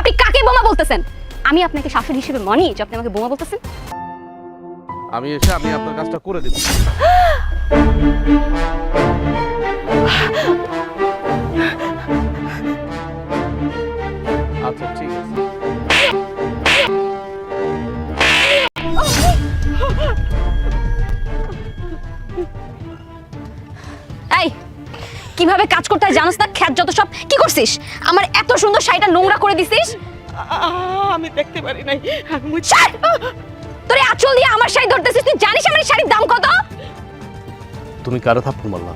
আপনি কাকে বোমা বলতেছেন? আমি আপনাকে শাশুড়ি হিসেবে মানি যে আপনি আমাকে বোমা বলতেছেন? আমি এসে আমি আপনার কাজটা করে দেব। আচ্ছা ঠিক আছে। এই কিভাবে কাজ করতে হয় জানোস না? খ্যাত যত সব কি করছিস? আমার এত সুন্দর শাড়িটা নোংরা করে দিছিস। আমি দেখতে পারি নাই। তোরে আঁচল দিয়ে আমার শাড়ি ধরতেছিস, তুই জানিস আমার এই শাড়ির দাম কত? তুমি কারে থাপ্পড় মারলা?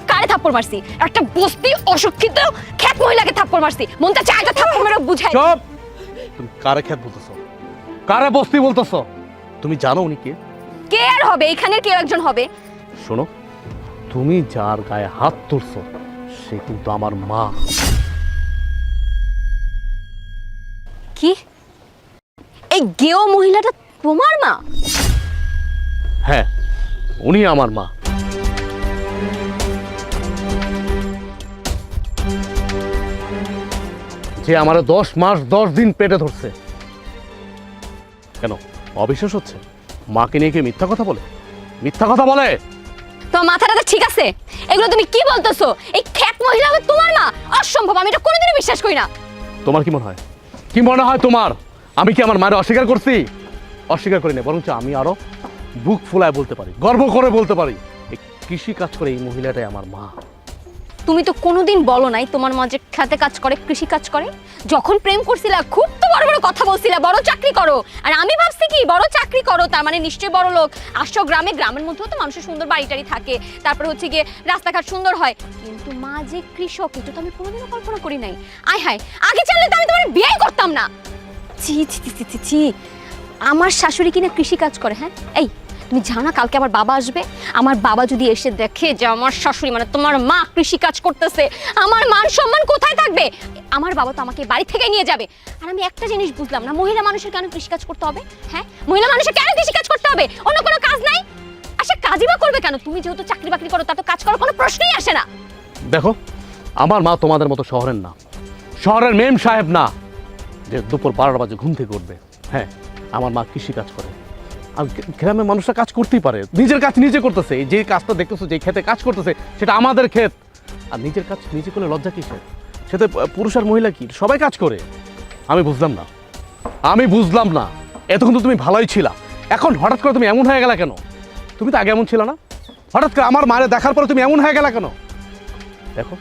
কারে থাপ্পড় মারছি? একটা বস্তি অশিক্ষিত খ্যাত মহিলাকে থাপ্পড় মারছি। মনটা চায় একটা থাপ্পড় মেরে বুঝাই। চুপ! তুমি কারে খেত বলতেছো? কারে বস্তি বলতেছো? তুমি জানো উনি কে? কে আর হবে? এখানে কেউ একজন হবে। শোনো, তুমি যার গায়ে হাত তুলছো সে কিন্তু আমার মা। কি? এই গেও মহিলাটা তোমার মা? হ্যাঁ, উনি আমার মা। যে আমার 10 মাস 10 দিন পেটে ধরছে। কেন অবিশ্বাস হচ্ছে? মাকে নিয়ে কি মিথ্যা কথা বলে? মিথ্যা কথা বলে? তোমার মাথাটা তো ঠিক আছে? এগুলো তুমি কি বলতেছো? এই খ্যাত মহিলা হবে তোমার মা? অসম্ভব, আমি এটা কোনোদিনও বিশ্বাস করি না। তোমার কি মনে হয়? কি মনে হয় তোমার? আমি কি আমার মায়ের অস্বীকার করছি? অস্বীকার করি না, বরঞ্চ আমি আরো বুক ফুলায় বলতে পারি, গর্ব করে বলতে পারি, এই কৃষি কাজ করে এই মহিলাটাই আমার মা। তুমি তো কোনোদিন বলো নাই তোমার মা যে খেতে কাজ করে, কৃষি কাজ করে। যখন প্রেম করছিলা খুব তো বড় বড় কথা বলছিলা, বড় চাকরি করো। আর আমি ভাবছি কি বড় চাকরি করো তার মানে নিশ্চয়ই বড় লোক। আসছো গ্রামে, গ্রামের মধ্যেও তো মানুষের সুন্দর বাড়ি-টাড়ি থাকে, তারপরে হচ্ছে গিয়ে রাস্তাঘাট সুন্দর হয়। কিন্তু মা যে কৃষক এটা তো আমি কোনোদিনও কল্পনা করি নাই। আয় হায়, আগে জানলে তো আমি তোমার বিয়েই করতাম না। ছি ছি ছি ছি ছি, আমার শাশুড়ি কিনা কৃষি কাজ করে? হ্যাঁ, এই তুমি জানো না কালকে আমার বাবা আসবে? আমার বাবা যদি এসে দেখে যে আমার শাশুড়ি মানে তোমার মা কৃষি কাজ করতেছে, আমার মান সম্মান কোথায় থাকবে? আমার বাবা তো আমাকে বাড়ি থেকে নিয়ে যাবে। আর আমি একটা জিনিস বুঝলাম না, মহিলা মানুষের কেন কৃষি কাজ করতে হবে? হ্যাঁ, মহিলা মানুষের কেন কৃষি কাজ করতে হবে? অন্য কোনো কাজ নাই? আচ্ছা কাজই বা করবে কেন? তুমি যেহেতু চাকরি বাকরি করো, তার তো কাজ করার কোনো প্রশ্নই আসে না। দেখো, আমার মা তোমাদের মতো শহরের না, শহরের মেম সাহেব না যে দুপুর 12টা বাজে ঘুম থেকে উঠবে। হ্যাঁ, আমার মা কৃষি কাজ করে। আর গ্রামের মানুষরা কাজ করতেই পারে, নিজের কাজ নিজে করতেছে। যে কাজটা দেখতেছো, যে খেতে কাজ করতেছে সেটা আমাদের ক্ষেত। আর নিজের কাজ নিজে করলে লজ্জা কিসের? সেটা পুরুষ আর মহিলা কি সবাই কাজ করে? আমি বুঝলাম না। এতক্ষণ তো তুমি ভালোই ছিলা, এখন হঠাৎ করে তুমি এমন হয়ে গেলা কেন? তুমি তো আগে এমন ছিল না, হঠাৎ করে আমার মারে দেখার পরে তুমি এমন হয়ে গেলা কেন? দেখো,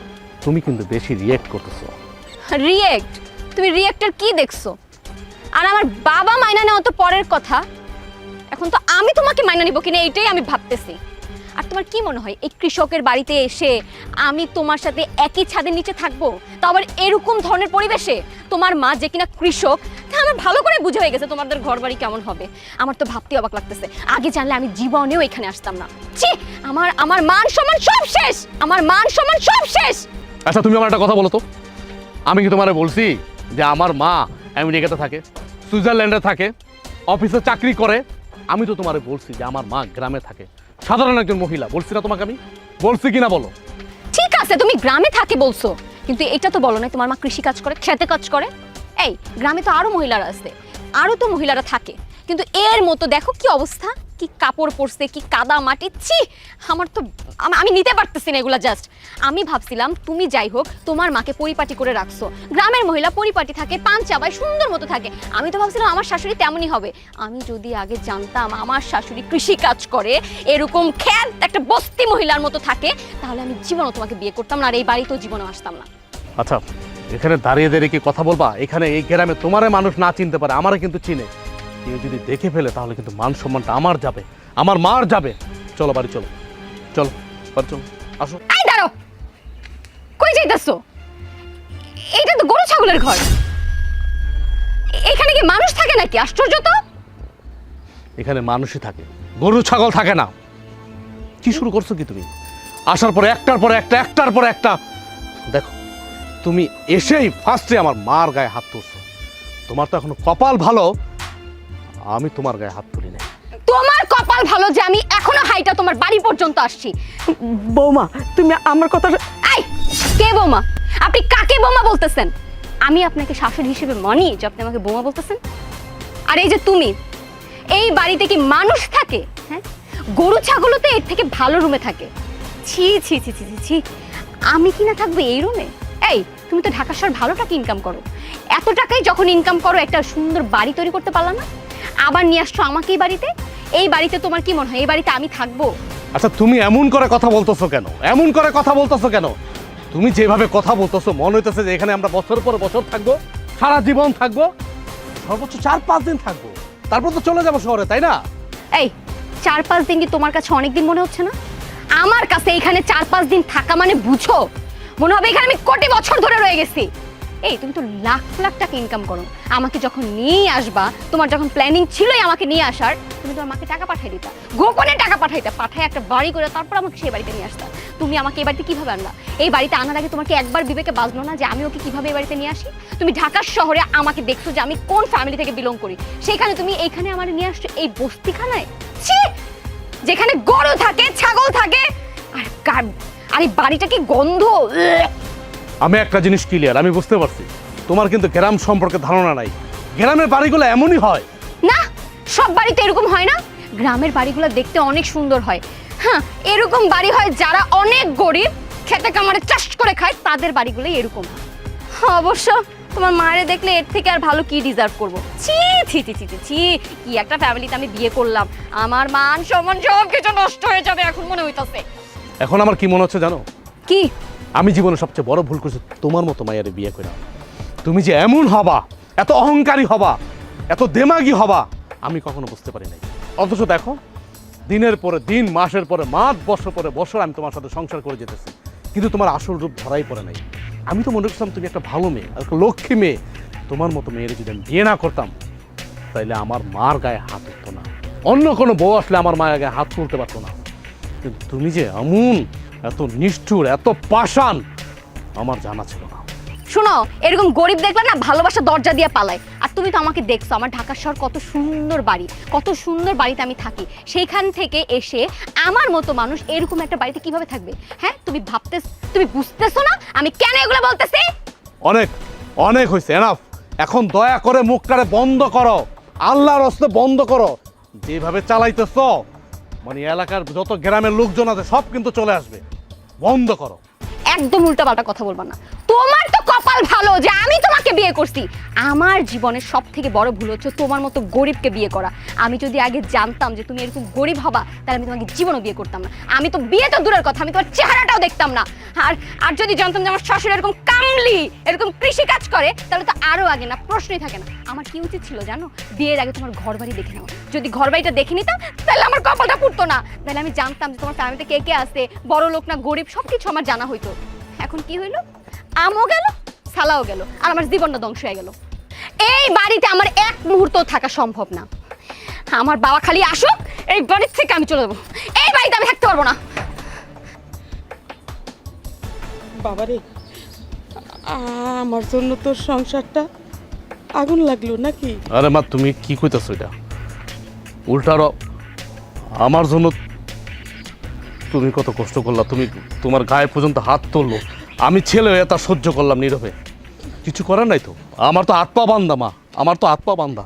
তুমি কিন্তু বেশি রিয়েক্ট করতেছো। রিয়েক্ট? তুমি রিয়েক্টর কি দেখছো? আর আমার বাবা মাইনা নেওয়া তো পরের কথা, এখন তো আমি তোমাকে মাইনা নিব কিনা এইটাই আমি ভাবতেছি। আর তোমার কি মনে হয় এই কৃষকের বাড়িতে এসে আমি তোমার সাথে একই ছাদের নিচে থাকবো? তো আবার এরকম ধরনের পরিবেশে? তোমার মা যে কিনা কৃষক, তা আমার ভালো করে বুঝে হয়ে গেছে তোমাদের ঘর বাড়ি কেমন হবে। আমার তো ভাবতে অবাক লাগতেছে, আগে জানলে আমি জীবনেও এখানে আসতাম না। ছি, আমার মান সম্মান সব শেষ, আমার মান সম্মান সব শেষ। আচ্ছা তুমি আমার একটা কথা বলো তো, আমি কি তোমারে বলছি যে আমার মা আমেরিকাতে থাকে, সুইজারল্যান্ডে থাকে, অফিসে চাকরি করে? আমি তো তোমারে বলছি যে আমার মা গ্রামে থাকে, সাধারণ একজন মহিলা। বলছি না তোমাকে? আমি বলছি কিনা বলো? ঠিক আছে তুমি গ্রামে থাকে বলছো, কিন্তু এটা তো বলো না তোমার মা কৃষি কাজ করে, খেতে কাজ করে। এই গ্রামে তো আরো মহিলারা আছে, আরো তো মহিলারা থাকে, কিন্তু এর মতো দেখো কি অবস্থা, কি কাপড় পরছে, কি কাদা মাটি। ছি, আমার তো আমি নিতে পারতেছি না এগুলা। জাস্ট আমি ভাবছিলাম তুমি যাই হোক তোমার মাকে পরিপাটি করে রাখছো, গ্রামের মহিলা পরিপাটি থাকে, পান চাবায়, সুন্দর মতো থাকে। আমি তো ভাবছিলাম আমার শাশুড়ি তেমনই হবে। আমি যদি আগে জানতাম আমার শাশুড়ি কৃষি কাজ করে, এরকম খ্যাত একটা বস্তি মহিলার মতো থাকে, তাহলে আমি জীবনও তোমাকে বিয়ে করতাম না, আর এই বাড়িতেও জীবনও আসতাম না। আচ্ছা, এখানে দাঁড়িয়ে দাঁড়িয়ে কি কথা বলবা? এখানে এই গ্রামে তোমারে মানুষ না চিনতে পারে, আমারে কিন্তু চিনে। কেউ যদি দেখে ফেলে তাহলে কিন্তু মান সম্মানটা আমার যাবে, আমার মার যাবে। চলো বাড়ি, চলো চলো বাড়ি চলো, আসো। এই দাঁড়াও, কই যাইতাছো? এটা তো গরু ছাগলের ঘর, এখানে কি মানুষ থাকে নাকি? আশ্চর্য তো। এখানে মানুষই থাকে, গরু ছাগল থাকে না। কি শুরু করছো কি তুমি? আসার পরে একটার পরে একটা। দেখো, তুমি এসেই ফার্স্টে আমার মার গায়ে হাত তুলছো। তোমার তো এখনো কপাল ভালো, আমি তোমার গায়ে হাত তুলি না। তোমার কপাল ভালো যে আমি এখনো হাইটা তোমার বাড়ি পর্যন্ত আসছি। বৌমা তুমি আমার কথা। এই কে বৌমা? আপনি কাকে বৌমা বলতেছেন? আমি আপনাকে শাশুড়ি হিসেবে মানি যে আপনি আমাকে বৌমা বলতেছেন? আর এই যে তুমি, এই বাড়িতে কি মানুষ থাকে? হ্যাঁ, গরু ছাগলও তো এর থেকে ভালো রুমে থাকে। ছি ছি ছি ছি ছি ছি, আমি কি না থাকবো এই রুমে? এই তুমি তো ঢাকা শহর ভালো টাকা ইনকাম করো, এত টাকাই যখন ইনকাম করো একটা সুন্দর বাড়ি তৈরি করতে পারলা না? আবার নিয়ে আসছো আমাকে এই বাড়িতে। এই বাড়িতে তোমার কি মনে হয় এই বাড়িতে আমি থাকবো? আচ্ছা তুমি এমন করে কথা বলতেছো কেন? এমন করে কথা বলতেছো কেন? তুমি যেভাবে কথা বলতেছো মনে হইতেছে যে এখানে আমরা বছর পর বছর থাকবো, সারা জীবন থাকবো, সর্বোচ্চ 4-5 দিন থাকবো, তারপর তো চলে যাবো শহরে, তাই না? এই 4-5 দিন কি তোমার কাছে অনেক দিন মনে হচ্ছে না? আমার কাছে এখানে 4-5 দিন থাকা মানে বুঝো, মনে হবে এখানে আমি কোটি বছর ধরে রয়ে গেছি। এই তুমি তো লাখ লাখ টাকা ইনকাম করো, আমাকে যখন নিয়ে আসবা, তোমার যখন প্ল্যানিং ছিলই আমাকে নিয়ে আসার, তুমি তোমার মাকে টাকা পাঠিয়ে দিতা, গোপনে টাকা পাঠাইতা, পাঠায় একটা বাড়ি করে তারপর আমাকে সেই বাড়িতে নিয়ে আসতা। তুমি আমাকে এই বাড়িতে কিভাবে আনলা? এই বাড়িতে আনার আগে তোমাকে একবার বিবেকে বাজলো না যে আমি ওকে কিভাবে এই বাড়িতে নিয়ে আসি? তুমি ঢাকার শহরে আমাকে দেখছো যে আমি কোন ফ্যামিলি থেকে বিলং করি, সেখানে তুমি এইখানে আমার নিয়ে আসছো এই বস্তিখানায়, ছি! যেখানে গরু থাকে, ছাগল থাকে, আর এই বাড়িটা কি গন্ধ! আমি একটা জিনিস ক্লিয়ার, আমি বুঝতে পারছি তোমার কিন্তু গ্রাম সম্পর্কে ধারণা নাই। গ্রামের বাড়িগুলো এমনই হয় না, সব বাড়িতে এরকম হয় না। গ্রামের বাড়িগুলো দেখতে অনেক সুন্দর হয়। হ্যাঁ, এরকম বাড়ি হয় যারা অনেক গরিব, খেতে কামারে চাষ করে খায়, তাদের বাড়িগুলোই এরকম। অবশ্য তোমার মায়েরে দেখলে এর থেকে আর ভালো কি ডিজার্ভ করবো? ছি ছি ছি ছি ছি ছি, কি একটা ফ্যামিলিতে আমি বিয়ে করলাম, আমার মান সম্মান সব কিছু নষ্ট হয়ে যাবে এখন মনে হইতাছে। এখন আমার কি মনে হচ্ছে জানো? কি? আমি জীবনে সবচেয়ে বড় ভুল করছি তোমার মতো মায়ের বিয়ে করে। তুমি যে এমন হবা, এত অহংকারী হবা, এত দেমাগী হবা, আমি কখনো বুঝতে পারি নাই। অথচ দেখো দিনের পরে দিন, মাসের পরে মাস, বছর পরে বছর আমি তোমার সাথে সংসার করে যেতেছি, কিন্তু তোমার আসল রূপ ধরাই পড়ে নাই। আমি তো মনে করছিলাম তুমি একটা ভালো মেয়ে, একটা লক্ষ্মী মেয়ে। তোমার মতো মেয়ের যদি আমি বিয়ে না করতাম তাইলে আমার মার গায়ে হাত উঠতো না, অন্য কোনো বউ আসলে আমার মায়ের গায়ে হাত তুলতে পারতো না। কিন্তু তুমি যে এমন এত নিষ্ঠুর, এত পাষাণ, আমার জানা ছিল না। শোনো, এরকম গরিব দেখলে না ভালোবাসা দরজা দিয়ে পালায়। আর তুমি তো আমাকে দেখছো, আমার ঢাকা শহর কত সুন্দর বাড়ি, কত সুন্দর বাড়িতে আমি থাকি, সেইখান থেকে এসে আমার মতো মানুষ এরকম একটা বাড়িতে কিভাবে থাকবে? হ্যাঁ, তুমি বুঝতেছো না আমি কেন এগুলো বলতেছি? অনেক অনেক হয়েছে, এনাফ। এখন দয়া করে মুখটারে বন্ধ করো, আল্লাহর রাস্তে বন্ধ করো। যেভাবে চালাইতেছ মানে এলাকার যত গ্রামের লোকজন আছে সব কিন্তু চলে আসবে। বন্ধ করো। একদম উল্টাপাল্টা কথা বলবা না। তোমার তো কপাল ভালো যে আমি তোমাকে বিয়ে করছি। আমার জীবনের সব থেকে বড় ভুল হচ্ছে তোমার মতো গরিবকে বিয়ে করা। আমি যদি আগে জানতাম যে তুমি এরকম গরিব হবা, তাহলে আমি তোমাকে জীবনও বিয়ে করতাম না। আমি তো বিয়ে তো দূরের কথা, আমি তোমার চেহারাটাও দেখতাম না। আর যদি জানতাম যে আমার শাশুড়ি এরকম কামলি, এরকম কৃষি কাজ করে, তাহলে তো আরো আগে না, প্রশ্নই থাকে না। আমার কি উচিত ছিল জানো? বিয়ের আগে তোমার ঘর বাড়ি দেখে নাও। যদি ঘর বাড়িটা দেখে নিতাম তাহলে আমার কপালটা পুড়তো না, তাহলে আমি জানতাম যে তোমার ফ্যামিলিতে কে কে আছে, বড় লোক না গরিব, সবকিছু আমার জানা হইতো। এখন কি হইলো? আমও গেল, সালাও গেল, আর আমার জীবনটা ধ্বংস হয়ে গেল। এই বাড়িতে আমার এক মুহূর্ত থাকা সম্ভব না। আমার বাবা খালি আসুক, এই বাড়ির থেকে আমি চলে যাবো। এই বাড়িতে আমি থাকতে পারবো না। বাবারে, আমার জন্য তোর সংসারটা আগুন লাগলো নাকি? আরে মা, তুমি কি কইতাছো? এটা উল্টারও আমার জন্য তুমি কত কষ্ট করলা, তুমি তোমার গায়ে পর্যন্ত হাত তুললো, আমি ছেলে হয়ে তা সহ্য করলাম নীরবে। কিছু করার নাই তো, আমার তো হাত পা বান্ধা মা, আমার তো হাত পা বান্ধা।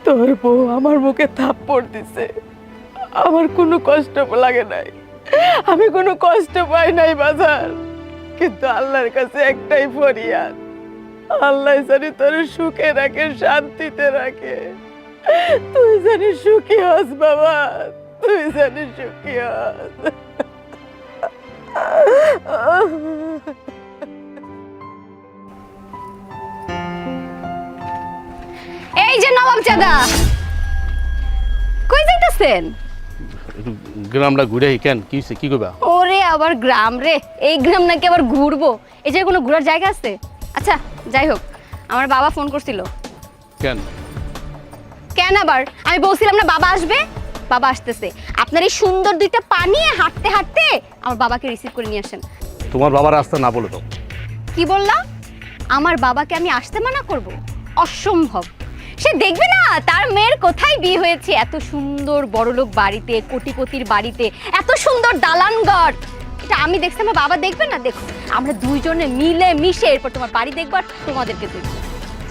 তোর বউ আমার মুখে থাপ্পড় দিছে, আমার কোনো কষ্ট লাগে নাই, আমি কোনো কষ্ট পাই নাই বাজার। কিন্তু আল্লাহর কাছে একটাই ফরিয়াদ, আল্লাহ জানি তোর সুখে রাখে, শান্তিতে রাখে। তুই জানি সুখী হস বাবা, তুই জানি সুখী হস। এই যে নবাব চাচা, কই যাইতেছেন? গ্রামটা ঘুরে কেন, কি হইছে, কি কইবা? ওরে আবার গ্রাম রে, এই গ্রাম নাকি আবার ঘুরবো? এই যে কোনো ঘোরার জায়গা আছে? আচ্ছা যাই হোক, আমার বাবা ফোন করছিল। কেন? কেন আবার? আমি বলছিলাম না বাবা আসবে, বাবা আসতেছে। আপনার এই সুন্দর দুইটা পা নিয়ে হাঁটতে হাঁটতে আমার বাবাকে রিসিভ করে নিয়ে আসেন। তোমার বাবার আসতে না বলে তো? কি বললাম? আমার বাবাকে আমি আসতে মানা করব? অসম্ভব। সে দেখবে না তার মেয়ের কোথায় বিয়ে হয়েছে, এত সুন্দর বড়লোক বাড়িতে, কোটিপতির বাড়িতে, এত সুন্দর দালান ঘর। এটা আমি দেখছি, আমার বাবা দেখবে না? দেখো, আমরা দুইজনে মিলে মিশে এরপর তোমার বাড়ি দেখবো আর তোমাদেরকে দেখবো।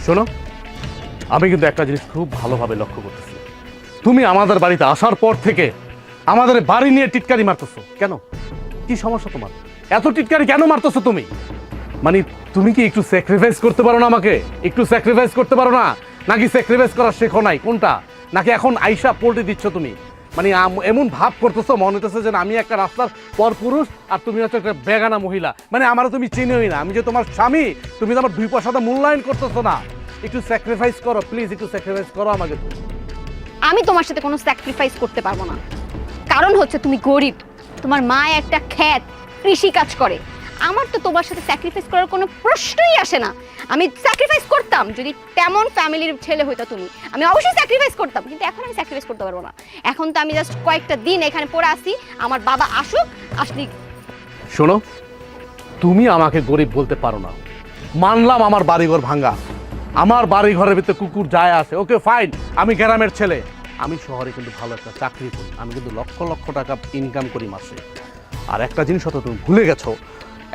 শোনো, আমি কিন্তু একটা জিনিস খুব ভালোভাবে লক্ষ্য করতেছি। তুমি আমাদের বাড়িতে আসার পর থেকে আমাদের বাড়ি নিয়ে টিটকারি মারতেছো কেন? কি সমস্যা তোমার? এত টিটকারি কেন মারতেছো তুমি? মানে তুমি কি একটু স্যাক্রিফাইস করতে পারো না? আমাকে একটু স্যাক্রিফাইস করতে পারো না? নাকি স্যাক্রিফাইস করা শেখো নাই? কোনটা? নাকি এখন আইসা পোল্টে দিচ্ছ তুমি? মানে এমন ভাব করতেছো, মনে হতেছে যে আমি একটা রাস্তার পর পুরুষ আর তুমি হচ্ছে একটা বেগানা মহিলা। মানে আমারও তুমি চিনোই না, আমি যে তোমার স্বামী, তুমি তো আমার 2 পয়সাটা মূল্যায়ন করতেছো না। একটু স্যাক্রিফাইস করো প্লিজ, একটু স্যাক্রিফাইস করো আমাকে। আমি তোমার সাথে কোনো স্যাক্রিফাইস করতে পারবো না, কারণ হচ্ছে তুমি গরিব, তোমার মা একটা ক্ষেত কৃষি কাজ করে। আমার তো তোমার সাথে স্যাক্রিফাইস করার কোনো প্রশ্নই আসে না। আমি স্যাক্রিফাইস করতাম যদি তেমন ফ্যামিলির ছেলে হইতো তুমি, আমি অবশ্যই স্যাক্রিফাইস করতাম, কিন্তু এখন আমি স্যাক্রিফাইস করতে পারবো না। এখন তো আমি জাস্ট কয়েকটা দিন এখানে পড়ে আসি, আমার বাবা আসুক, আসলি। শোনো, তুমি আমাকে গরিব বলতে পারো না, মানলাম আমার বাড়িঘর ভাঙ্গা, আমার বাড়ি ঘরের ভিতরে কুকুর যায় আসে, ওকে ফাইন। আমি গ্রামের ছেলে, আমি শহরে কিন্তু ভালো একটা চাকরি করি, আমি কিন্তু লক্ষ লক্ষ টাকা ইনকাম করি মাসে। আর একটা জিনিস হয়তো তুমি ভুলে গেছো,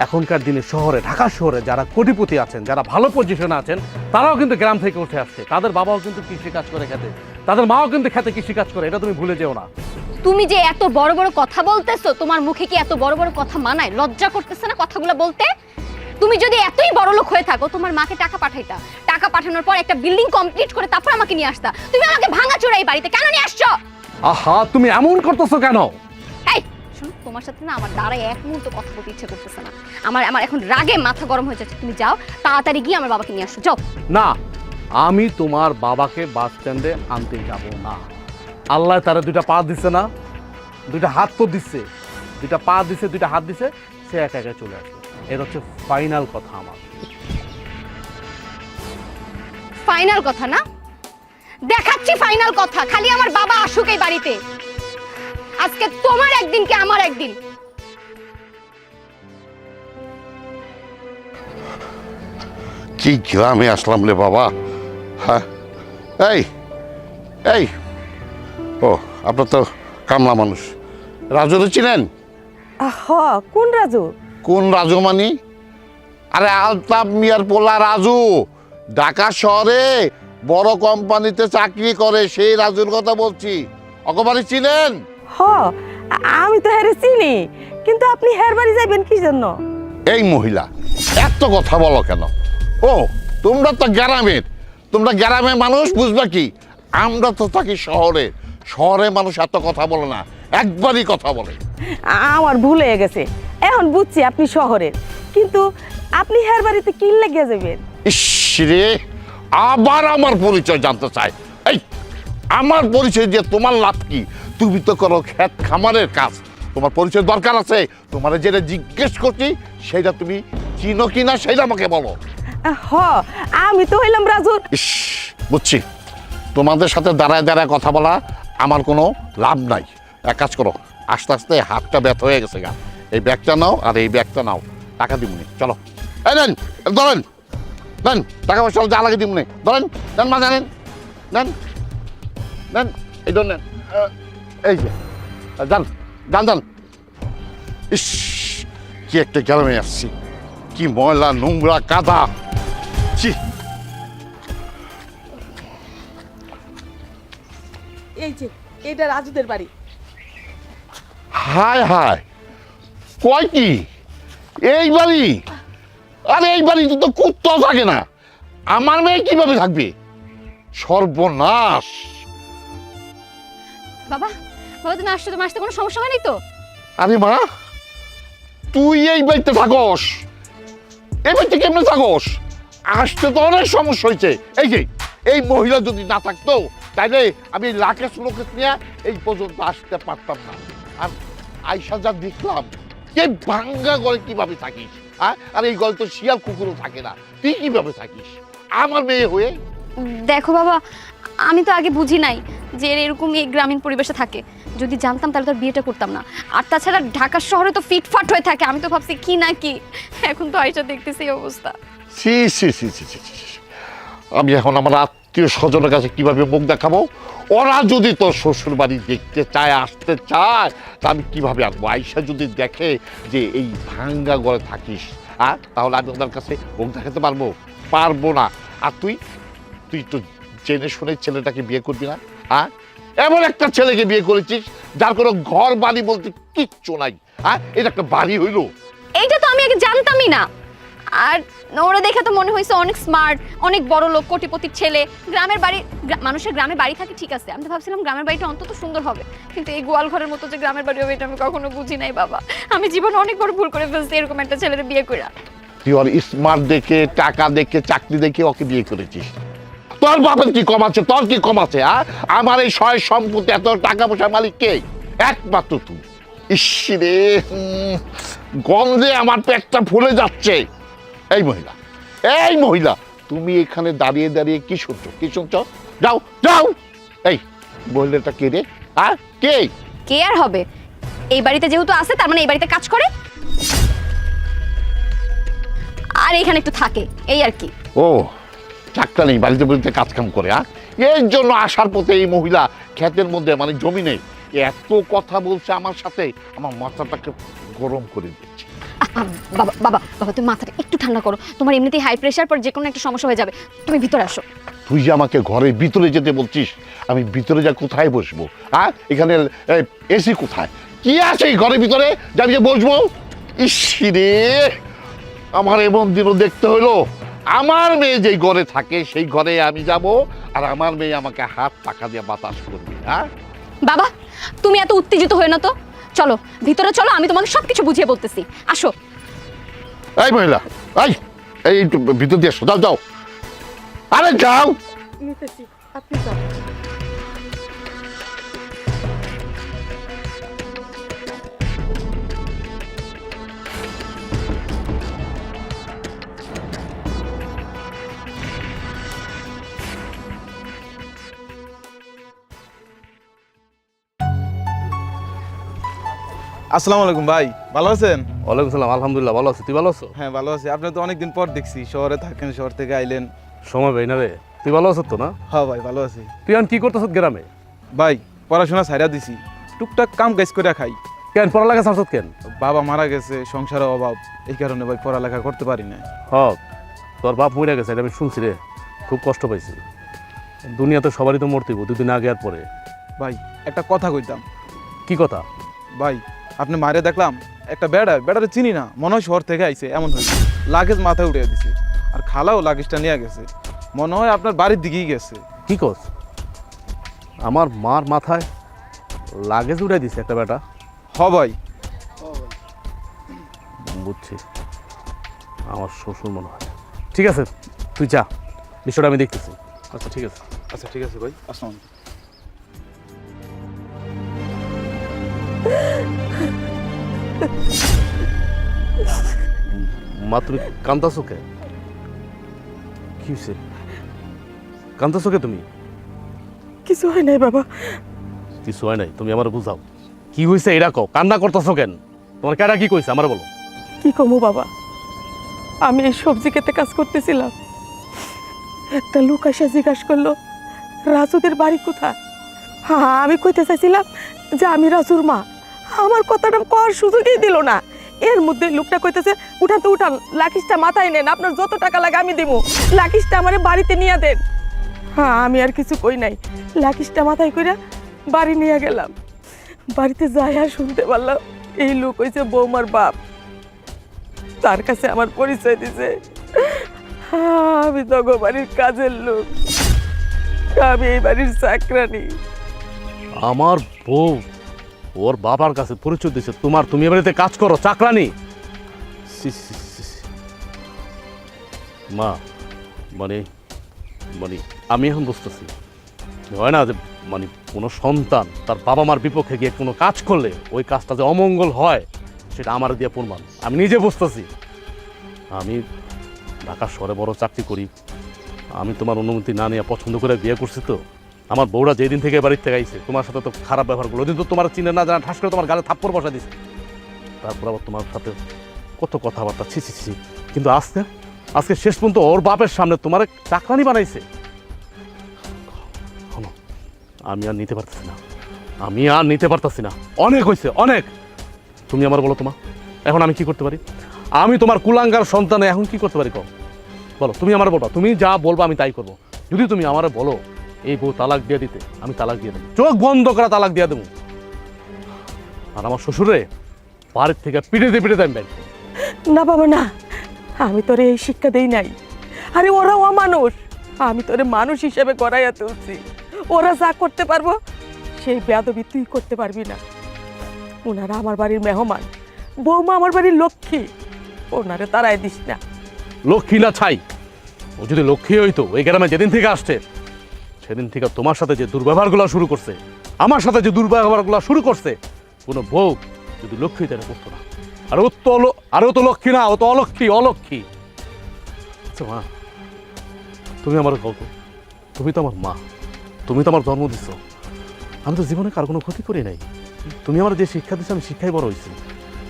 এখনকার দিনে শহরে, ঢাকা শহরে যারা কোটিপতি আছেন, যারা ভালো পজিশনে আছেন, তারাও কিন্তু গ্রাম থেকে উঠে আসছে। তাদের বাবাও কিন্তু কৃষি কাজ করে খেতে, তাদের মাও কিন্তু খেতে কৃষি কাজ করে, এটা তুমি ভুলে যেও না। তুমি যে এত বড় বড় কথা বলতেছো, তোমার মুখে কি এত বড় বড় কথা মানায়? লজ্জা করতেছে না কথাগুলো বলতে? তুমি যদি এতই বড় লোক হয়ে থাকো, তোমার মাকে টাকা পাঠাইতা, টাকা পাঠানোর পর একটা বিল্ডিং কমপ্লিট করে তারপর আমাকে নিয়ে আসতা। তুমি আমাকে ভাঙাচোরা এই বাড়িতে কেন নিয়ে আসছো? আহা, তুমি এমন করতেছো কেন? এই শোনো, তোমার সাথে না আমার দাঁড়ায় এক মুহূর্ত কথা বলতে ইচ্ছে করতেছে না। আমার আমার এখন রাগে মাথা গরম হয়ে যাচ্ছে। তুমি যাও, তাড়াতাড়ি গিয়ে আমার বাবাকে নিয়ে আসো, যাও। না, আমি তোমার বাবাকে বাস স্ট্যান্ডে আনতে যাব না। আল্লাহ তারা 2টা পা দিচ্ছে না, 2টা হাত তো দিচ্ছে, 2টা পা দিছে, 2টা হাত দিছে, সে একা একা চলে আসবে। এর হচ্ছে ফাইনাল কথা আমার। ফাইনাল কথা না? দেখাচ্ছি ফাইনাল কথা। খালি আমার বাবা আসুক এই বাড়িতে। আজকে তোমার একদিন কি আমার একদিন। কি গ্রামে আসলাম রে বাবা। হ্যাঁ, এই এই ও, আপনার তো কামলা মানুষ, রাজুরে চিনেন? হ, কোন রাজু? কোন রাজু মানি? আরে আলতাফ মিয়ার পোলা রাজু, ঢাকা শহরে বড় কোম্পানিতে চাকরি করে, সেই রাজুর কথা বলছি। অকবারে চিনেন? হ, আমি তো হেরে চিনি, কিন্তু আপনি হের বাড়ি যাবেন কি জন্য? এই মহিলা এত কথা বলো কেন? ও, তোমরা তো গ্রামের, তোমরা গ্রামের মানুষ, বুঝবা কি? আমরা তো থাকি শহরে, শহরে মানুষ এত কথা বলে না, একবারই কথা বলে। আমার ভুল হয়ে গেছে, এখন বুঝছি আপনি শহরের, কিন্তু আপনি হের বাড়িতে কি লেগে যাবেন? ইস রে, আবার আমার পরিচয় জানতে চাই। এই, আমার পরিচয় দিয়ে তোমার লাভ কি? তুমি তো করো ক্ষেত খামারের কাজ, তোমার পরিচয় দরকার আছে? তোমার যেটা জিজ্ঞেস করছি সেটা তুমি চিনো কিনা সেটা আমাকে বলো। হ, আমি তো হইলাম রাজুর। ইস, বুঝছি, তোমাদের সাথে দাঁড়ায় দাঁড়ায় কথা বলা আমার কোনো লাভ নাই। এক কাজ করো, আস্তে আস্তে হাতটা ব্যথা হয়ে গেছে গা, এই ব্যাগটা নাও আর এই ব্যাগটা নাও, টাকা দিবনি, চলো। এই নেন, ধরেন নেন, টাকা পয়সা যা লাগে দিবনি, ধরেন নেন, মা জানেন, নেন নেন, এই ধর নেন, এই যে যান যান যান। ইস, কি একটা গ্রামে আসছি, কি ময়লা নোংরা কাদা, ছি। এই যে এটা রাজুদের বাড়ি। হায় হায়, কয় কি এই বাড়ি? আরে এই বাড়িতে তো কুত্তাও থাকে না, আমার মেয়ে কিভাবে থাকবে? সর্বনাশ। বাবা, বাবা তুমি আসছো, তোমার আসতে কোনো সমস্যা হয়নি তো? আরে মা, তুই এই বাড়িতে থাকস? এই বাড়িতে কেমনে থাকস? আসতে তো অনেক সমস্যা হয়েছে। এই যে এই মহিলা যদি না থাকতো, তাইলে আমি লাকেশ লোকেশ নিয়ে এই পর্যন্ত আসতে পারতাম না। আর আইসা যা দেখলাম, কে ভাঙ্গা ঘরে কিভাবে থাকিস? আর এই ঘরে তো শিয়াল কুকুরও থাকে না, তুই কিভাবে থাকিস আমার মেয়ে হয়ে? দেখো বাবা, আমি তো আগে বুঝি নাই যে এর এরকম এই গ্রামীণ পরিবেশে থাকে। যদি জানতাম তাহলে তো আর বিয়েটা করতাম না। আর তাছাড়া ঢাকা শহরে তো ফিটফাট হয়ে থাকে, আমি তো ভাবছি কি না কি, এখন তো আইসা দেখতেছি এই অবস্থা। সি সি সি সি সি সি। আমি এখন আমার আত্মীয় স্বজনের কাছে কিভাবে মুখ দেখাবো? ওরা যদি তোর শ্বশুর বাড়ি দেখতে চায়, আসতে চায়, তা আমি কিভাবে আসবো? আইসা যদি দেখে যে এই ভাঙ্গা ঘরে থাকিস, তাহলে আমি ওদের কাছে মুখ দেখাতে পারবো? পারবো না। আর তুই তো জেনে শুনে ছেলেটাকে বিয়ে করবি না? এমন একটা ছেলেকে বিয়ে করেছিস যার কোনো ঘর বাড়ি বলতে কিচ্ছু নাই। এটা একটা বাড়ি হইলো? এইটা তো আমি আগে জানতামই না। আর ওরা দেখে তো মনে হয়েছে অনেক স্মার্ট, অনেক বড় লোক, কোটিপতির ছেলে। গ্রামের বাড়ি, মানুষের গ্রামে বাড়ি থাকে ঠিক আছে, আমি তো ভাবছিলাম গ্রামের বাড়িটা অন্তত সুন্দর হবে, কিন্তু এই গোয়াল ঘরের মতো যে গ্রামের বাড়ি হবে এটা আমি কখনো বুঝি নাই বাবা। আমি জীবনে অনেক বড় ভুল করে ফেলছি এরকম একটা ছেলের বিয়ে করে। তুই ওর স্মার্ট দেখে, টাকা দেখে, চাকরি দেখে ওকে বিয়ে করেছিস। তোর বাপের কি কম আছে? তোর কি কম আছে? আমার এই সয় সম্পত্তি, এত টাকা পয়সার মালিক কে? একমাত্র তুই। ইসরে, গন্ধে আমার পেটটা ফুলে যাচ্ছে। এই মহিলা, তুমি এখানে দাঁড়িয়ে দাঁড়িয়ে কি শুনছো? যাও যাও। এই মহিলাটা কে রে? কে? কে আর হবে? এই বাড়িতে যেহেতু আছে তার মানে এই বাড়িতে কাজ করে আর এখানে একটু থাকে, এই আর কি। ও, চাকরা নেই, বাড়িতে বাড়িতে কাজ কাম করে। এর জন্য আসার পথে এই মহিলা ক্ষেতের মধ্যে, মানে জমি নেই, এত কথা বলছে আমার সাথে, আমার মাথাটাকে গরম করে দিচ্ছে। বাবা বাবা বাবা, তুমি মাথাটা একটু ঠান্ডা করো, তোমার এমনিতেই হাই প্রেশার, পর যে কোনো একটা সমস্যা হয়ে যাবে। তুমি ভিতরে আসো। তুই যে আমাকে ঘরের ভিতরে যেতে বলছিস, আমি ভিতরে যা কোথায় বসবো? এখানে এসি কোথায়? কি আছে এই ঘরের ভিতরে যে আমি যে বসবো? ইসরে, আমার এমন দিনও দেখতে হইলো। আমার মেয়ে যেই ঘরে থাকে সেই ঘরে আমি যাব, আর আমার মেয়ে আমাকে হাত টাকা দিয়ে বাতাস করবে। বাবা তুমি এত উত্তেজিত হয়ে না তো, চলো ভিতরে চলো, আমি তোমাকে সবকিছু বুঝিয়ে বলতেছি, আসো। এই মহিলা, এই ভিতর দিয়ে আসো, যাও। আরে যাও। আপনি যান। আসসালামু আলাইকুম ভাই, ভালো আছেন? ওয়ালাইকুম সালাম, আলহামদুলিল্লাহ ভালো আছি। তুই ভালো আছো? হ্যাঁ ভালো আছি। আপনি তো অনেকদিন পর দেখছি, শহরে থাকেন, শহর থেকে আইলেন। সময় ভাই না রে, তুই ভালো আছো তো? না হ্যাঁ ভাই ভালো আছি। তুই এখন কি করতেছ গ্রামে? ভাই পড়াশোনা ছাইড়া দিছি, টুকটাক কাম কাজ করে খাই। কেন পড়ালেখা ছাড়ছত কেন? বাবা মারা গেছে, সংসারের অভাব, এই কারণে ভাই পড়ালেখা করতে পারি না। হক, তোর বাপ মরে গেছে, এটা আমি শুনছি রে, খুব কষ্ট পাইছি। দুনিয়াতে সবারই তো মরতেই, দুদিন আগে আর পরে। ভাই একটা কথা কইতাম। কি কথা? ভাই আপনি মারে দেখলাম একটা বেড়ারে চিনি না, মনে হয় শহর থেকে আইছে, এমন হয়েছে। লাগেজ মাথায় উঠে দিছে, আর খালাও লাগেজটা নিয়ে গেছে, মনে হয় আপনার বাড়ির দিকেই গেছে। কি কস? আমার মার মাথায় লাগেজ উড়াই দিছে একটা বেটা? হ ভাই। বুঝছি, আমার শ্বশুর মনে হয়। ঠিক আছে তুই যা, বিষয়টা আমি দেখতেছি। আচ্ছা ঠিক আছে। আচ্ছা ঠিক আছে ভাই, আসসালামু আলাইকুম। মা তুমি কান্দাছো কে? কি হয়েছে? কান্দাছো কে তুমি? কিছু হয় নাই বাবা। কিছু হয় নাই, তুমি আমার বুঝাও কি হয়েছে এটা কও। কান্না করতেছো কেন? তোমার কেডা কি কইছে আমার বলো। কি কমু বাবা, আমি এই সবজি খেতে কাজ করতেছিলাম, একটা লোক এসে জিজ্ঞাসা করলো রাজুদের বাড়ি কোথায়। হ্যাঁ আমি কইতে চাইছিলাম যে আমি রাজুর মা, আমার কথাটা কর সুযোগই দিল না। এর মধ্যে লোকটা কইতেছে উঠান তো উঠান, লাকিসটা মাথায় নেন, আপনার যত টাকা লাগে আমি দিব, লাকিসটা আমার বাড়িতে নিয়ে দেন। হ্যাঁ আমি আর কিছু কই নাই, লাকিসটা মাথায় কইরা বাড়ি নিয়ে গেলাম। বাড়িতে যাই আর শুনতে পারলাম এই লোক হইছে বৌমার বাপ, তার কাছে আমার পরিচয় দিছে। আমি তগো বাড়ির কাজের লোক, আমি এই বাড়ির চাকরানি। আমার বউ ওর বাবার কাছে পরিচয় দিছে তোমার, তুমি এ বাড়িতে কাজ করো, চাকরানি? সি, সি, সি, সি। মা মানে মানে আমি এখন বুঝতেছি, হয় না যে মানে কোনো সন্তান তার বাবা মার বিপক্ষে গিয়ে কোনো কাজ করলে ওই কাজটা যে অমঙ্গল হয় সেটা আমার দিয়ে প্রমাণ। আমি নিজে বুঝতেছি। আমি ঢাকা শহরে বড় চাকরি করি, আমি তোমার অনুমতি না নিয়ে পছন্দ করে বিয়ে করছি। তো আমার বউরা যেদিন থেকে বাড়ির থেকে আইছে তোমার সাথে তো খারাপ ব্যবহার করলো, ওই দিন তো তোমার চিনে না জানা ঠাস করে তোমার গালে থাপ্পড় বসা দিছে, তারপর আবার তোমার সাথে কত কথাবার্তা, ছি ছি ছি। কিন্তু আজকে শেষ পর্যন্ত ওর বাপের সামনে তোমার চাকরানি বানাইছে। আমি আর নিতে পারতেছি না, আমি আর নিতে পারতেছি না, অনেক হয়েছে অনেক। তুমি আমার বলো তোমা, এখন আমি কি করতে পারি? আমি তোমার কুলাঙ্গার সন্তানে এখন কি করতে পারি কম? বলো, তুমি আমার বলবা, তুমি যা বলবা আমি তাই করবো। যদি তুমি আমার বলো এই বউ তালাক দিয়ে দিতে, আমি তালাক দিয়ে দেবো, চোখ বন্ধ করা তালাক দিয়ে দেবো। আর আমার শ্বশুরে বাড়ির থেকে পিঠেতে পিঠেতে আমি বের। না বাবা না, আমি তোরে এই শিক্ষা দেই নাই। আরে ওরাও মানুষ, আমি তোরে মানুষ হিসেবে গড়াইয়া তুলছি। ওরা যা করতে পারবো সেই বেয়াদবি তুই করতে পারবি না। ওনারা আমার বাড়ির মেহমান, বৌমা আমার বাড়ির লক্ষ্মী, ওনারে তাড়াই দিস না। লক্ষ্মী না ছাই, ও যদি লক্ষ্মী হইতো এই গ্রামে যেদিন থেকে আসছে সেদিন থেকে তোমার সাথে যে দুর্ব্যবহারগুলো শুরু করছে, আমার সাথে যে দুর্ব্যবহারগুলো শুরু করছে, কোনো বউ যদি লক্ষ্মী তাহলে করতো না। আর ও তো লক্ষ্মী না, ও তো অলক্ষ্মী, অলক্ষ্মী। আচ্ছা মা, তুমি আমার গল্প, তুমি তো আমার মা, তুমি তো আমার জন্ম দিচ্ছ, আমি তো জীবনে কার কোনো ক্ষতি করি নাই। তুমি আমার যে শিক্ষা দিচ্ছ আমি শিক্ষাই বড় হয়েছি।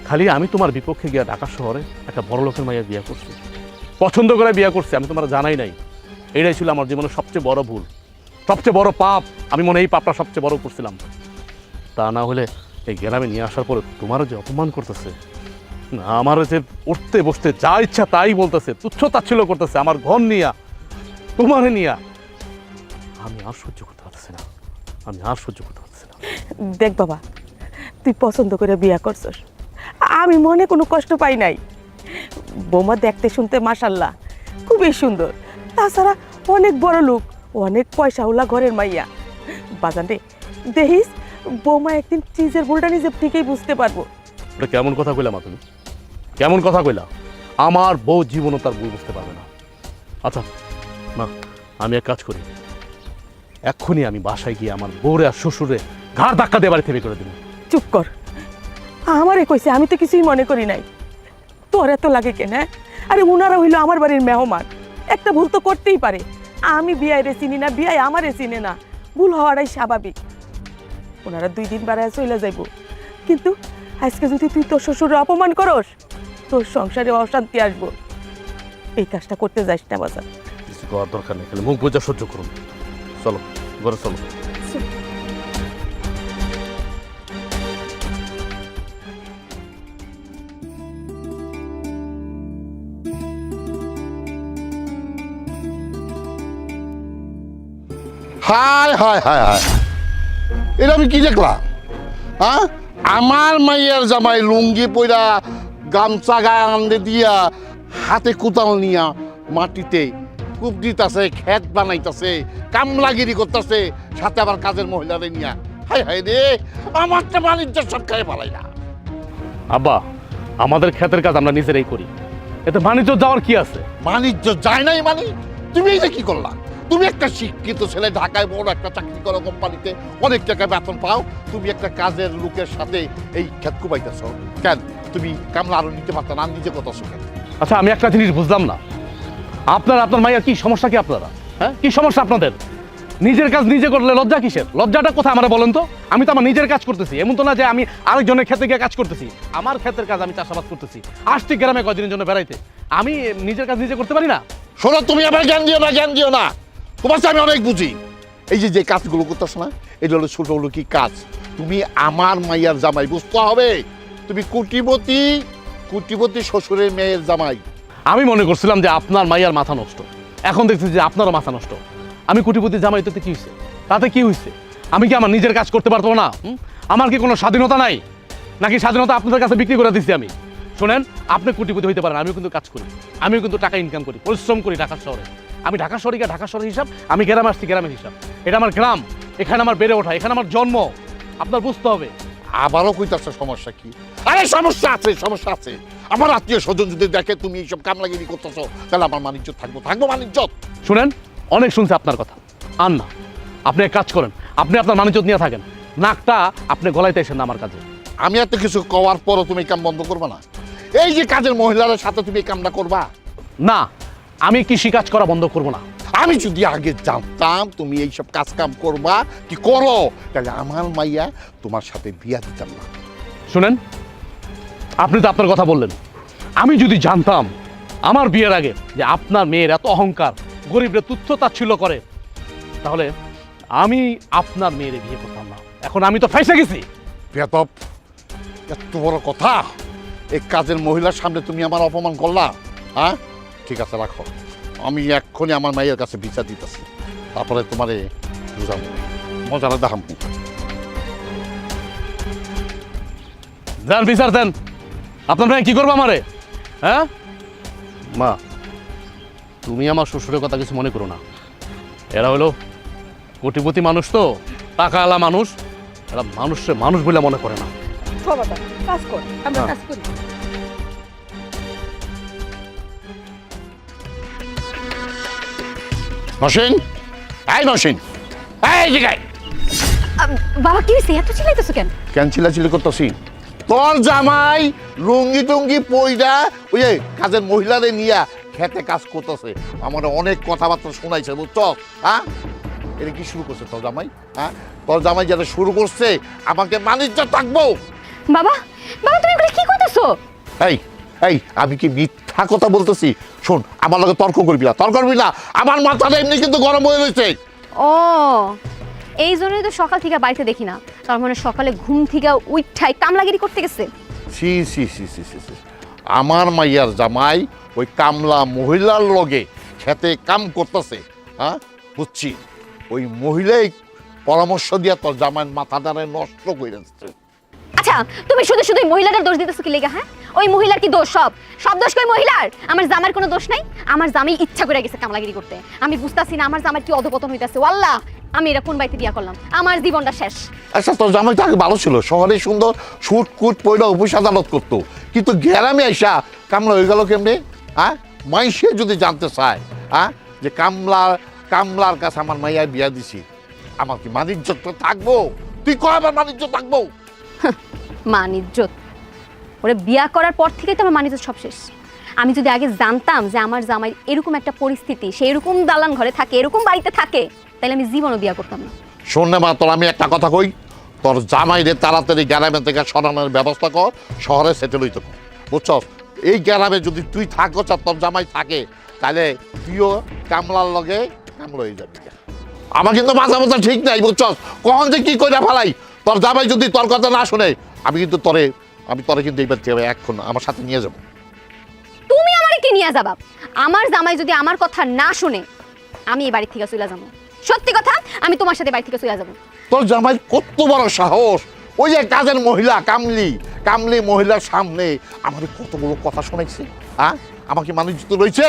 খালি আমি তোমার বিপক্ষে গিয়া ঢাকা শহরে একটা বড় লোকের মাইয়া বিয়ে করছি, পছন্দ করে বিয়ে করছি, আমি তোমার জানাই নাই। এটাই ছিল আমার জীবনের সবচেয়ে বড় ভুল, সবচেয়ে বড় পাপ। আমি মনে এই পাপটা সবচেয়ে বড় করছিলাম। তা না হলে এই গ্রামে নিয়ে আসার পরে তোমারও যে অপমান করতেছে, আমার যে উঠতে বসতে যা ইচ্ছা তাই বলতেছে, তুচ্ছ তাচ্ছিল্য করতেছে আমার ঘর নিয়া, তোমারে নিয়া, আমি আর সহ্য করতে পারতেছি না, আমি আর সহ্য করতে পারতেছি না। দেখ বাবা, তুই পছন্দ করে বিয়া করছস, আমি মনে কোনো কষ্ট পাই নাই। বৌমা দেখতে শুনতে মাশাল্লাহ খুবই সুন্দর, তাছাড়া অনেক বড় লোক, অনেক পয়সাওয়ালা ঘরের মাইয়া। বাজান রে, দেখিস বৌমা একদিন চিজের ভুলটা নিজে ঠিকই বুঝতে পারবো। এটা কেমন কথা কইলা মা, তুমি কেমন কথা কইলা? আমার বউ জীবনও তার ভুল বুঝতে পারবে না। আচ্ছা মা, আমি এক কাজ করি, এক্ষুনি আমি বাসায় গিয়ে আমার বউরে আর শ্বশুরে ঘাড় ধাক্কা দিয়ে বাড়ি থেকে করে দেবো। চুপ কর, আমারে কইছে, আমি তো কিছুই মনে করি নাই। তোর এত লাগে কেন? হ্যাঁ, আরে উনারা হইলো আমার বাড়ির মেহমান, একটা ভুল তো করতেই পারে। আমি বিয়াইরে চিনি না, বিয়াই আমারে চিনে না, ভুল হওয়াটাই স্বাভাবিক। ওনারা 2 দিন বাড়ায় চলে যাইব, কিন্তু আজকে যদি তুই তোর শ্বশুরে অপমান করস, তোর সংসারে অশান্তি আসবো। এই কাজটা করতে যাস না বাজার। কিছু করার দরকার নেই, খালি মুখ বোঝা সহ্য করুন। চলো ঘরে চলো। হায় হায় হায় হায়, এটা আমি কি দেখলাম? হ্যাঁ, আমার মাইয়ার জামাই লুঙ্গি পইরা গামছা গায়ে আন্দে দিয়া হাতে কোদাল নিয়া মাটিতে কূপ দিতেছে, ক্ষেত বানাইতেছে, কামলাগিরি করতেছে, সাথে আবার কাজের মহিলারে নিয়া। হায় হায় রে, আমার তো বাণিজ্যের সব খাই পালাই না। আব্বা, আমাদের ক্ষেতের কাজ আমরা নিজেরাই করি, এতে বাণিজ্য যাওয়ার কি আছে? বাণিজ্য যায় নাই মানে? তুমি এই যে কি করলা? তুমি একটা শিক্ষিত ছেলে, ঢাকায় বড় একটা চাকরি করো, কোম্পানিতে অনেক টাকা বেতন পাও, তুমি একটা কাজের লোকের সাথে এই ক্ষেত কুবাইতেছ কেন? তুমি কামলা আরো নিতে পারত না, নিজে কত সুখে। আচ্ছা, আমি একটা জিনিস বুঝলাম না, আপনার মাইয়ার কি সমস্যা? কি আপনারা, হ্যাঁ, কি সমস্যা আপনাদের? নিজের কাজ নিজে করলে লজ্জা কিসের? লজ্জাটা কোথায় আমার বলেন তো? আমি তো আমার নিজের কাজ করতেছি, এমন তো না যে আমি আরেকজনের ক্ষেতে গিয়ে কাজ করতেছি। আমার ক্ষেতের কাজ আমি চাষাবাদ করতেছি, আসছি গ্রামে কদিনের জন্য বেড়াইতে, আমি নিজের কাজ নিজে করতে পারি না? শোনো, তুমি আবার জ্ঞান দিও না, জ্ঞান দিও না, তোমার আমি অনেক বুঝি। এই যে কাজগুলো করতেছ না, এটা হলো ছোট হলো কি কাজ। তুমি আমার মাইয়ার জামাই, বুঝতে হবে তুমি কোটিপতি, কোটিপতি শ্বশুরের মেয়ের জামাই। আমি মনে করছিলাম যে আপনার মাইয়ার মাথা নষ্ট, এখন দেখছি যে আপনারও মাথা নষ্ট। আমি কোটিপতি জামাই, তাতে কি হয়েছে? তাতে কি হয়েছে? আমি কি আমার নিজের কাজ করতে পারবো না? আমার কি কোনো স্বাধীনতা নাই? নাকি স্বাধীনতা আপনাদের কাছে বিক্রি করে দিচ্ছি আমি? শোনেন, আপনি কোটিপতি হইতে পারেন, আমিও কিন্তু কাজ করি, আমিও কিন্তু টাকা ইনকাম করি, পরিশ্রম করি ঢাকা শহরে। আমি ঢাকা শহরে গিয়ে ঢাকা শহরের হিসাব, আমি গ্রামে আসছি গ্রামের হিসাব। এটা আমার গ্রাম, এখানে আমার বেড়ে ওঠা, এখানে আমার জন্ম, আপনার বুঝতে হবে। আবারও কইতাছে সমস্যা কি? আরে সমস্যা আছে, সমস্যা আছে। আমার আত্মীয় স্বজন যদি দেখে তুমি এইসব কামলাগিরি করতেছো, তাহলে আমার মানিজ্য থাকবো মানিজ্য। শুনেন, অনেক শুনছে আপনার কথা, আর না, আপনি এক কাজ করেন, আপনি আপনার মানিজ্য নিয়ে থাকেন, নাকটা আপনি গলাইতে আসেন না আমার কাজে। আমি এত কিছু কওয়ার পরও তুমি কাম বন্ধ করবে না? এই যে কাজের মহিলাদের সাথে তুমি কামটা করবা না? আমি কৃষি কাজ করা বন্ধ করব না। আমি যদি আগে জানতাম তুমি এইসব কাজ কাম করবা কি করো, তাহলে আমার মাইয়া তোমার সাথে বিয়া দিতাম না। শুনেন, আপনি তো আপনার কথা বললেন, আমি যদি জানতাম আমার বিয়ের আগে যে আপনার মেয়ের এত অহংকার, গরিবরে তুচ্ছ তাচ্ছিল্য করে, তাহলে আমি আপনার মেয়ের বিয়ে করতাম না। এখন আমি তো ফেঁসে গেছি। বেয়াদব, এত বড় কথা! এই কাজের মহিলার সামনে তুমি আমার অপমান করলা, হ্যাঁ? ঠিক আছে, রাখো। আমি এক্ষুনি আমার মায়ের কাছে বিচার দিতেছি, তারপরে তোমারে বুঝাবো, মজাটা দেখাবো। দেন বিচার দেন। আপনার মেয়ে কি করবো আমারে? হ্যাঁ মা, তুমি আমার শ্বশুরের কথা কিছু মনে করো না। এরা হলো কোটিপতি মানুষ, তো টাকাওয়ালা মানুষ। এরা মানুষে মানুষ বলে মনে করে না। কাজ কর, আমরা কাজ করি। নসীন, এই নসীন, এই জায়গায় বাবা কি হয়েছে? এত চিল্লাইতেছো কেন? কেন চিল্লাচিল্লি করতেছি? তোর জামাই লুঙ্গি টুঙ্গি পইরা ওই যে কাজের মহিলারে নিয়া খেতে কাজ করতেছে, আমার অনেক কথাবার্তা শোনাইছে, বুঝছো? হ্যাঁ, এটা কি শুরু করছে তোর জামাই? হ্যাঁ, তোর জামাই যেটা শুরু করছে, আমাকে মানিজ্য থাকবো। বাবা, বাবা তুমি এগুলো কি করতেছো? এই এই আমি কি মিথ্যা কথা বলতেছি? শোন, আমার লগে তর্ক করবি না, তর্ক করবি না। আমার মাথাটা এমনি কিন্তু গরম হয়ে রয়েছে। ও, এই জন্যই তো সকাল থেকে বাড়িতে দেখি না। তার মানে সকালে ঘুম থেকে উইঠাই কামলাগিরি করতে গেছে। সি সি সি সি সি সি, আমার মাইয়ার জামাই ওই কামলা মহিলার লগে খেতে কাম করতেছে। হ্যাঁ, বুঝছি। ওই মহিলাই পরামর্শ দিয়া তোর জামাইয়ের মাথাটারে নষ্ট করে দিচ্ছে। আচ্ছা, তুমি শুধু শুধু মহিলাটার দোষ দিতেছো কি লেগা? হ্যাঁ, ওই মহিলার কি দোষ? সব দোষ কই মহিলার? আমার জামার কোনো দোষ নাই। আমার জামাই ইচ্ছা করে গেছে কামলাগিরি করতে। আমি বুঝতাছি না আমার জামার কি অধপতন হইতাছে। আল্লাহ, আমি এটা কোন বাড়িতে বিয়া করলাম? আমার জীবনটা শেষ। আচ্ছা, তোর জামাই তো আগে ভালো ছিল, শহরে সুন্দর সুট কুট পয়লা অফিস আদালত করতো, কিন্তু গ্রামে আইসা কামলা হয়ে গেল কেমনে? হ্যাঁ, মাইসে যদি জানতে চায় হ্যাঁ যে কামলার কাছে আমার মাইয়া বিয়া দিছি, আমার কি মানিজ্যটা থাকবো? তুই কয় আমার মানিজ্য থাকবো? মান ইজ্জত? ওরে বিয়া করার পর থেকেই তো আমার মান ইজ্জত সব শেষ। আমি যদি আগে জানতাম যে আমার জামাই এরকম একটা পরিস্থিতি, সে এরকম দালান ঘরে থাকে, এরকম বাড়িতে থাকে, তাহলে আমি জীবনও বিয়া করতাম না। শোন না মা, তোর আমি একটা কথা কই, তোর জামাইরে তাড়াতাড়ি গ্রামে থেকে সরানোর ব্যবস্থা কর, শহরে সেটেল হইতে কর, বুঝছস? এই গ্রামে যদি তুই থাকো, তোর জামাই থাকে, তাহলে তুইও কামলার লগে কামলা হয়ে যাবি। আমার কিন্তু মাথা মাথা ঠিক নাই, বুঝছস? কখন যে কি করে ফেলাই, তোর জামাই যদি তোর কথা না শুনে, আমি তরে কিন্তু এইবার এখন আমার সাথে নিয়ে যাবো। তুমি আমারে কি নিয়ে যাবা? আমার জামাই যদি আমার কথা না শুনে, আমি এই বাড়ি থেকে চলে যাবো। সত্যি কথা, আমি তোমার সাথে বাড়ি থেকে চলে যাবো। তোর জামাই কত বড় সাহস! ওই যে কাজের মহিলা কামলি মহিলার সামনে আমার কতগুলো কথা শোনাইছে। হ্যাঁ, আমার কি মানিজ্যত রয়েছে?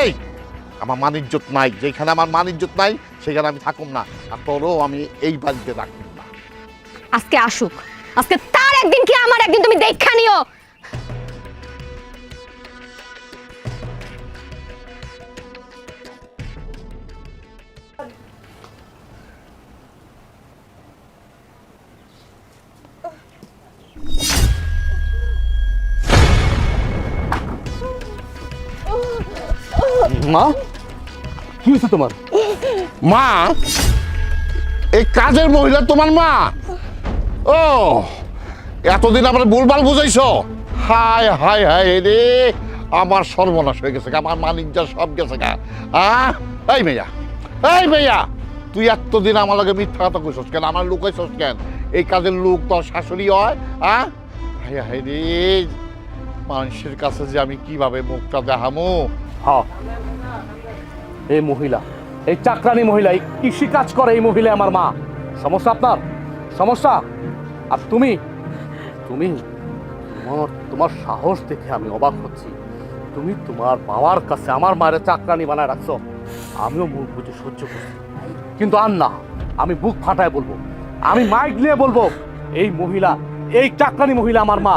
আমার মানিজ্যত নাই। যেখানে আমার মানিজ্যত নাই, সেখানে আমি থাকুম না, আর তোরও আমি এই বাড়িতে রাখুম না। আজকে আসুক, আজকে তার একদিন কি আমার একদিন, তুমি দেখা নিও। মা, কি হয়েছে তোমার? মা, এই কাজের মহিলা তোমার মা? ও, এতদিন আমরা ভুলভাল বুঝাইছো। হায় হায় হায় রে, আমার সর্বনাশ হয়ে গেছে, আমার মানিজ্য সব গেছে গা। এই মেয়া, তুই এতদিন আমার লগে মিথ্যা কথা কইছস কেন? আমার লুকাইছস কেন? এই কাজের লোক তোর শাশুড়ি হয়? হায় হায় রে, মানুষের কাছে যে আমি কিভাবে মুখটা দেখামো? হ্যাঁ, এই মহিলা, এই চাকরানি মহিলা, এই কৃষি কাজ করে এই মহিলা আমার মা। সমস্যা আপনার? সমস্যা? আর তুমি তোমার সাহস দেখে আমি অবাক হচ্ছি। তুমি তোমার বাবার কাছে আমার মায়ের চাকরানি বানায় রাখছো। আমিও মুখ বুঝে সহ্য করছি, কিন্তু আর না, আমি বুক ফাটায় বলবো, আমি মাইক নিয়ে বলবো, এই মহিলা, এই চাকরানি মহিলা আমার মা।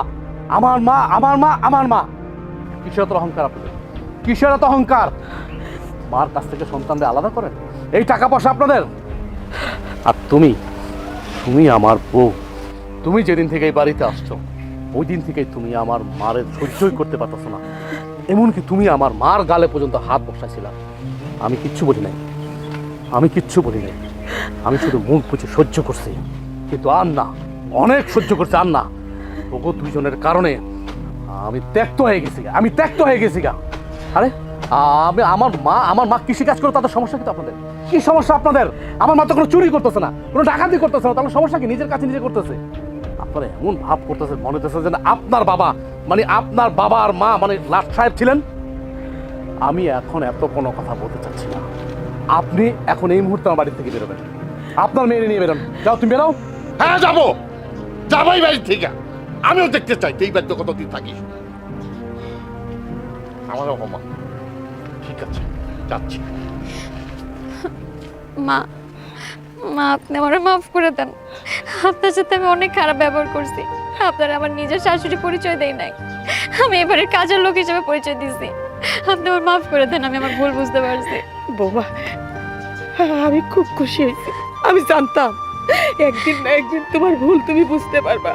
আমার মা, আমার মা, আমার মা। কিসের তো অহংকার আপনাদের? কিসের এত অহংকার? মার কাছ থেকে সন্তানদের আলাদা করেন? এই টাকা পয়সা আপনাদের? আর তুমি আমার বউ, তুমি যেদিন থেকে এই বাড়িতে আসছো, ওই দিন থেকেই তুমি আমার মারের সহ্যই করতে পারতেছো না। এমনকি তুমি আমার মার গালে পর্যন্ত হাত বসাইছিলাম। আমি কিচ্ছু বলি নাই, আমি শুধু মুখ বুঝে সহ্য করছি। কিন্তু আর না, অনেক সহ্য করছি, আর না। ওগো দুইজনের কারণে আমি ত্যক্ত হয়ে গেছি গা। আরে আমি আমার মা কৃষি কাজ করে, তাদের সমস্যা কিন্তু আপনাদের কি সমস্যা আপনাদের? আমার মা তো কোনো চুরি করতেছে না, কোনো ডাকাতি করতেছে না, তাহলে সমস্যা কি? নিজের কাছে নিজে করতেছে। আপনারা এমন ভাব করতেছে, মনে হতেছে যে আপনার বাবা মানে আপনার বাবার মা মানে লাট সাহেব ছিলেন। আমি এখন এত কোনো কথা বলতে চাচ্ছি না। আপনি এখন এই মুহূর্তে আমার বাড়ি থেকে বেরোবেন, আপনার মেয়ে নিয়ে বেরোন। যাও, তুমি বেরো। হ্যাঁ যাবো, যাবোই বাড়ি থেকে। আমিও দেখতে চাই এই বাড়িতে কতদিন থাকিস। আমার অপমান। ঠিক আছে, যাচ্ছি। মা, মা আপনি আমার মাফ করে দেন। আপনার সাথে আমি অনেক খারাপ ব্যবহার করছি। আপনার আমার নিজের শাশুড়ি পরিচয় দেই নাই, আমি এবারে কাজের লোক হিসেবে পরিচয় দিছি। আপনি আমার মাফ করে দেন, আমি আমার ভুল বুঝতে পারছি। বৌমা, আমি খুব খুশি হয়েছি। আমি জানতাম একদিন না একদিন তোমার ভুল তুমি বুঝতে পারবা।